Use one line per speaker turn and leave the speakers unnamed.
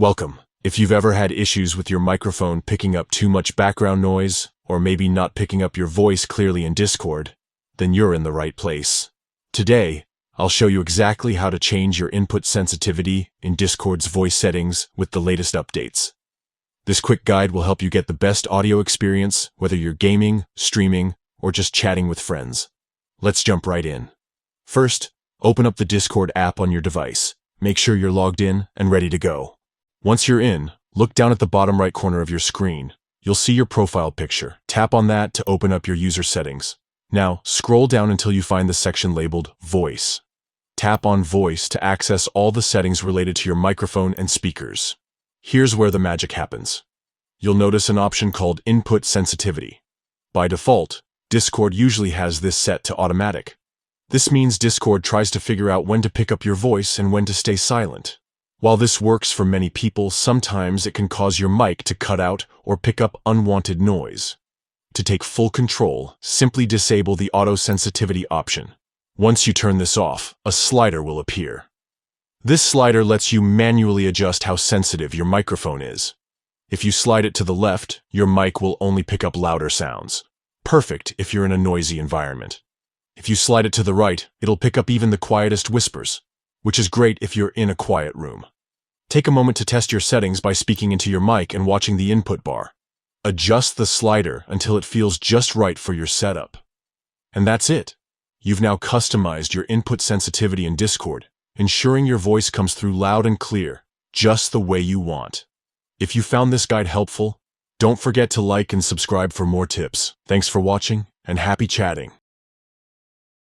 Welcome. If you've ever had issues with your microphone picking up too much background noise, or maybe not picking up your voice clearly in Discord, then you're in the right place. Today, I'll show you exactly how to change your input sensitivity in Discord's voice settings with the latest updates. This quick guide will help you get the best audio experience, whether you're gaming, streaming, or just chatting with friends. Let's jump right in. First, open up the Discord app on your device. Make sure you're logged in and ready to go. Once you're in, look down at the bottom right corner of your screen. You'll see your profile picture. Tap on that to open up your user settings. Now, scroll down until you find the section labeled Voice. Tap on Voice to access all the settings related to your microphone and speakers. Here's where the magic happens. You'll notice an option called Input Sensitivity. By default, Discord usually has this set to automatic. This means Discord tries to figure out when to pick up your voice and when to stay silent. While this works for many people, sometimes it can cause your mic to cut out or pick up unwanted noise. To take full control, simply disable the auto sensitivity option. Once you turn this off, a slider will appear. This slider lets you manually adjust how sensitive your microphone is. If you slide it to the left, your mic will only pick up louder sounds. Perfect if you're in a noisy environment. If you slide it to the right, it'll pick up even the quietest whispers, which is great if you're in a quiet room. Take a moment to test your settings by speaking into your mic and watching the input bar. Adjust the slider until it feels just right for your setup. And that's it. You've now customized your input sensitivity in Discord, ensuring your voice comes through loud and clear, just the way you want. If you found this guide helpful, don't forget to like and subscribe for more tips. Thanks for watching, and happy chatting.